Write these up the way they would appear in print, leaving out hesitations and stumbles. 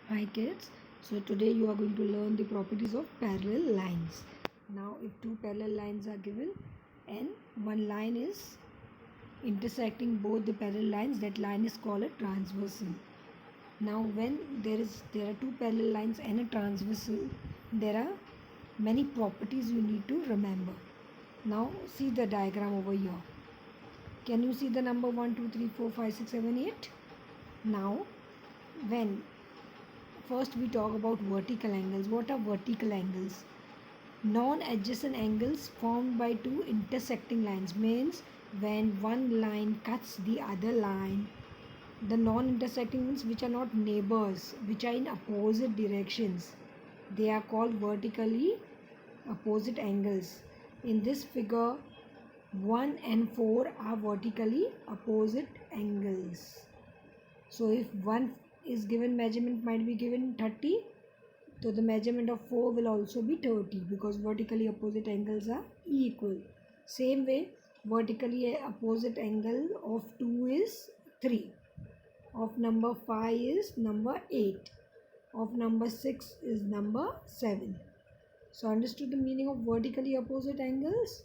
Hi kids, so today you are going to learn the properties of parallel lines. Now if two parallel lines are given and one line is intersecting both the parallel lines, that line is called a transversal. Now when there are two parallel lines and a transversal, there are many properties you need to remember. Now see the diagram over here. Can you see the number 1, 2, 3, 4, 5, 6, 7, 8? Now when first we talk about vertical angles. What are vertical angles? Non-adjacent angles formed by two intersecting lines means when one line cuts the other line. The non-intersecting means which are not neighbors, which are in opposite directions. They are called vertically opposite angles. In this figure, 1 and 4 are vertically opposite angles. So if 1 is given, measurement might be given 30, so the measurement of 4 will also be 30 because vertically opposite angles are equal. Same way, vertically opposite angle of 2 is 3, of number 5 is number 8, of number 6 is number 7. So understood the meaning of vertically opposite angles?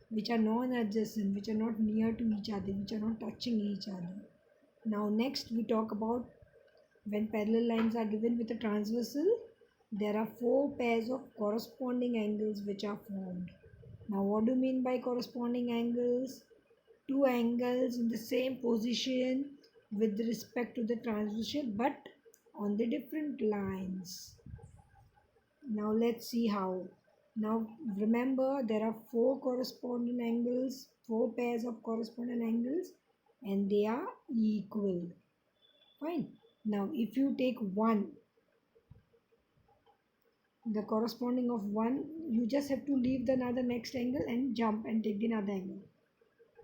Which are non-adjacent, which are not near to each other, which are not touching each other. Now next we talk about when parallel lines are given with a transversal, there are four pairs of corresponding angles which are formed. Now what do you mean by corresponding angles? Two angles in the same position with respect to the transversal but on the different lines. Now let's see how. Now remember there are four corresponding angles, four pairs of corresponding angles and they are equal. Fine. Now if you take one, the corresponding of one, you just have to leave the another next angle and jump and take the another angle.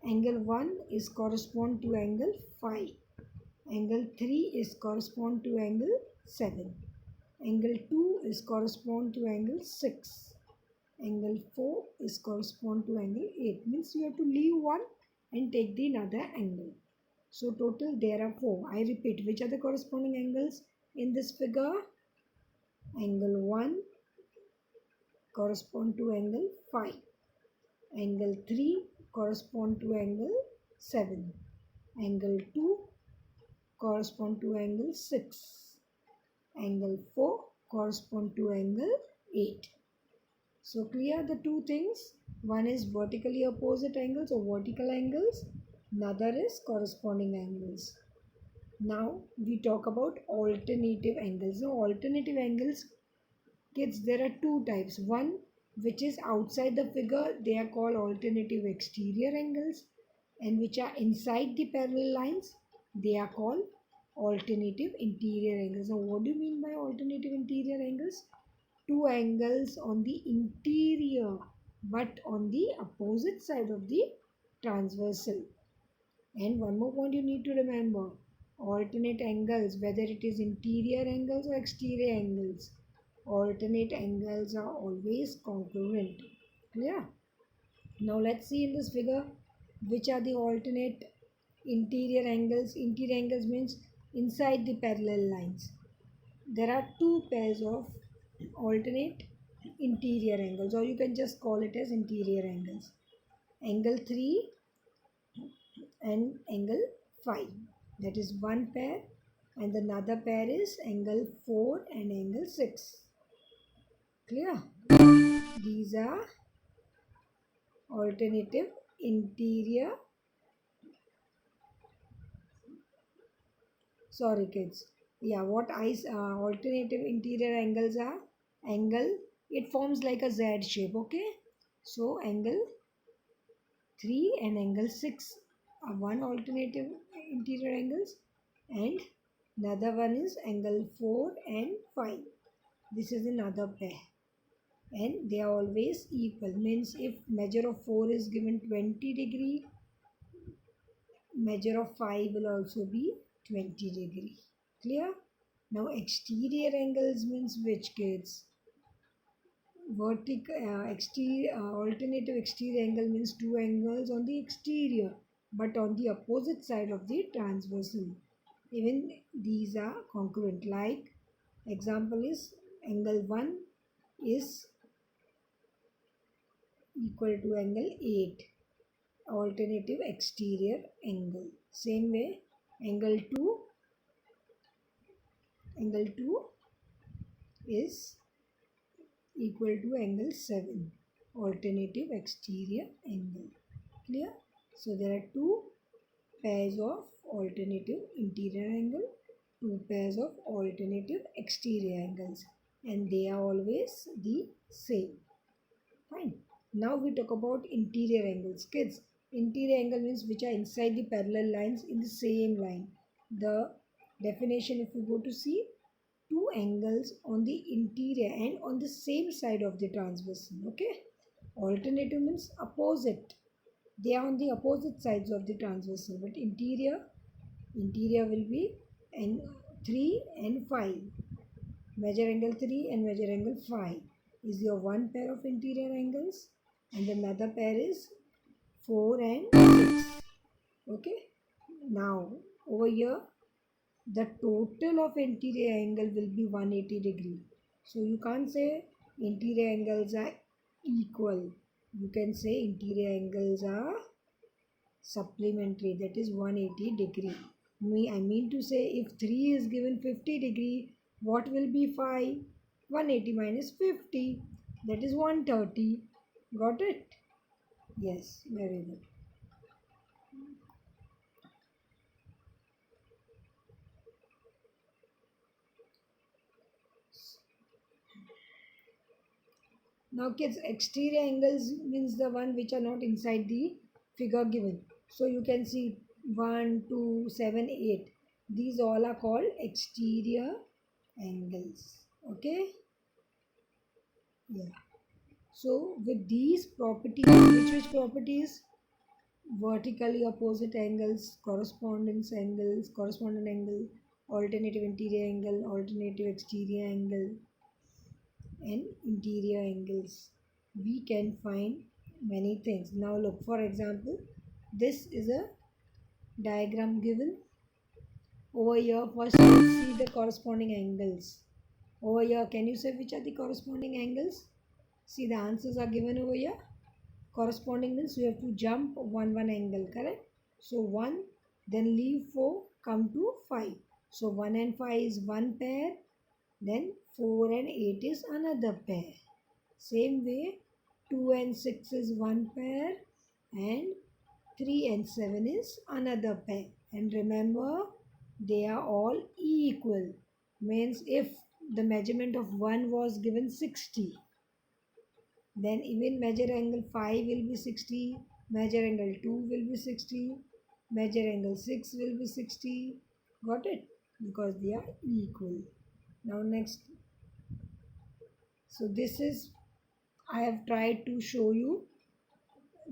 Angle 1 is correspond to angle 5. Angle 3 is correspond to angle 7. Angle 2 is correspond to angle 6. Angle 4 is correspond to angle 8. Means you have to leave one and take the another angle. So total there are 4. I repeat, which are the corresponding angles in this figure? Angle 1 correspond to angle 5. Angle 3 correspond to angle 7. Angle 2 correspond to angle 6. Angle 4 correspond to angle 8. So clear the two things. One is vertically opposite angles or vertical angles. Another is corresponding angles. Now we talk about alternative angles. So alternative angles, kids, there are two types. One which is outside the figure, they are called alternative exterior angles, and which are inside the parallel lines, they are called alternative interior angles. Now what do you mean by alternative interior angles? Two angles on the interior but on the opposite side of the transversal. And one more point you need to remember, alternate angles, whether it is interior angles or exterior angles, alternate angles are always congruent. Clear? Now let's see in this figure which are the alternate interior angles. Interior angles means inside the parallel lines. There are two pairs of alternate interior angles, or you can just call it as interior angles. Angle 3 and angle 5. That is one pair, and another pair is angle 4 and angle 6. Clear? These are alternative interior. Sorry kids. Yeah, what alternative interior angles are? Angle, it forms like a Z shape, okay? So angle 3 and angle 6 are one alternative interior angles, and another one is angle 4 and 5. This is another pair, and they are always equal. Means if measure of 4 is given 20 degree, measure of 5 will also be 20 degree. Clear? Now exterior angles means which, kids? Alternative exterior angle means two angles on the exterior but on the opposite side of the transversal. Even these are congruent, like Example is angle 1 is equal to angle 8, alternative exterior angle. Same way, angle 2 is equal to angle 7, alternative exterior angle. Clear? So there are two pairs of alternative interior angle, two pairs of alternative exterior angles, and they are always the same. Fine. Now we talk about interior angles. Kids, interior angle means which are inside the parallel lines in the same line. The definition, if you go to see, two angles on the interior and on the same side of the transversal. Okay. Alternative means opposite. They are on the opposite sides of the transversal, but interior will be 3 and 5. Measure angle 3 and measure angle 5 is your one pair of interior angles, and another pair is 4 and 6. Okay. Now over here the total of interior angle will be 180 degree. So you can't say interior angles are equal. You can say interior angles are supplementary, that is 180 degree. I mean to say, if 3 is given 50 degree, what will be 5? 180 minus 50, that is 130. Got it? Yes, very good. Now kids, exterior angles means the one which are not inside the figure given. So you can see 1, 2, 7, 8. These all are called exterior angles. Okay? Yeah. So with these properties, which properties? Vertically opposite angles, corresponding angle, alternative interior angle, alternative exterior angle, and interior angles. We can find many things. Now look, for example, this is a diagram given. Over here, first let's see the corresponding angles. Over here, can you say which are the corresponding angles? See, the answers are given over here. Corresponding means you have to jump one angle, correct? So 1, then leave 4, come to 5. So 1 and 5 is one pair, then 4 and 8 is another pair. Same way, 2 and 6 is one pair, and 3 and 7 is another pair. And remember, they are all equal. Means if the measurement of 1 was given 60, then even measure angle 5 will be 60, measure angle 2 will be 60, measure angle 6 will be 60. Got it? Because they are equal. Now next. So this is, I have tried to show you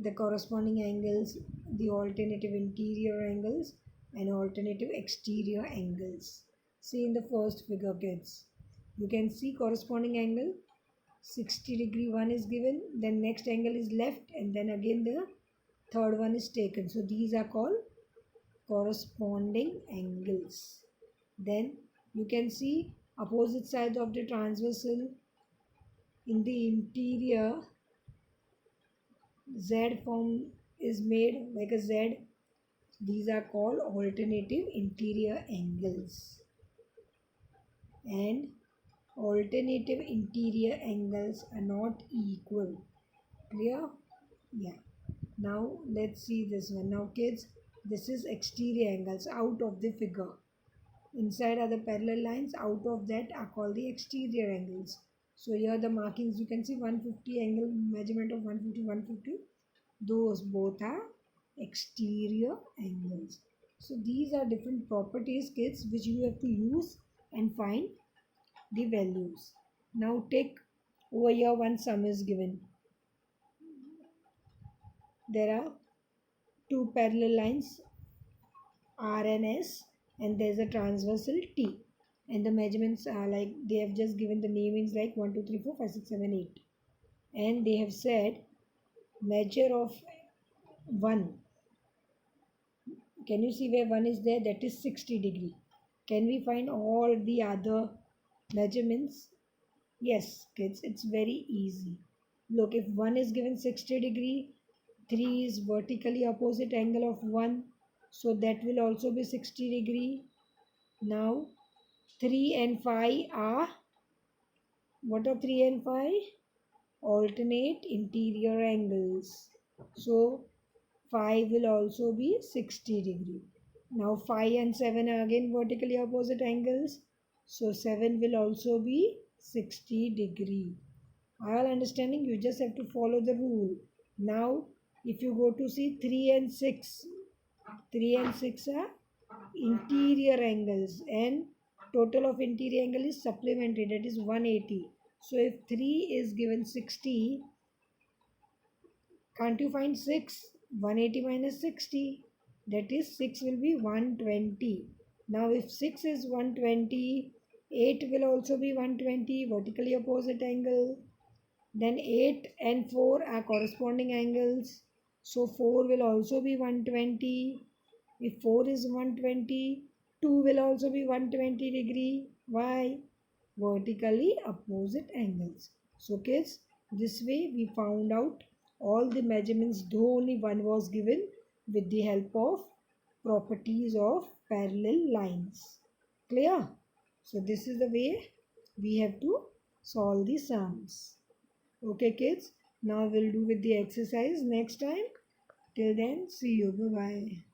the corresponding angles, the alternative interior angles and alternative exterior angles. See in the first figure, kids. You can see corresponding angle 60 degree one is given, then next angle is left, and then again the third one is taken. So these are called corresponding angles. Then you can see opposite sides of the transversal. In the interior, Z form is made like a Z. These are called alternative interior angles. And alternative interior angles are not equal. Clear? Yeah. Now let's see this one. Now kids, this is exterior angles out of the figure. Inside are the parallel lines, out of that are called the exterior angles. So here the markings, you can see 150 angle, measurement of 150. Those both are exterior angles. So these are different properties, kids, which you have to use and find the values. Now take over here, one sum is given. There are two parallel lines R and S, and there's a transversal T, and the measurements are like, they have just given the namings like 1 2 3 4 5 6 7 8, and they have said measure of 1. Can you see where 1 is there? That is 60 degree. Can we find all the other measurements. Yes, kids, it's very easy. Look, if 1 is given 60 degree, 3 is vertically opposite angle of 1. So that will also be 60 degree. Now 3 and 5 are, what are 3 and 5? Alternate interior angles. So 5 will also be 60 degree. Now 5 and 7 are again vertically opposite angles. So 7 will also be 60 degree. All understanding? You just have to follow the rule. Now if you go to see 3 and 6, 3 and 6 are interior angles, and total of interior angle is supplementary, that is 180. So if 3 is given 60, can't you find 6? 180 minus 60, that is 6 will be 120. Now if 6 is 120, 8 will also be 120, vertically opposite angle. Then 8 and 4 are corresponding angles. So 4 will also be 120. If 4 is 120, 2 will also be 120 degree. Why? Vertically opposite angles. So kids, this way we found out all the measurements, though only one was given, with the help of properties of parallel lines. Clear? So this is the way we have to solve the sums. Okay kids, now we'll do with the exercise next time. Till then, see you. Bye bye.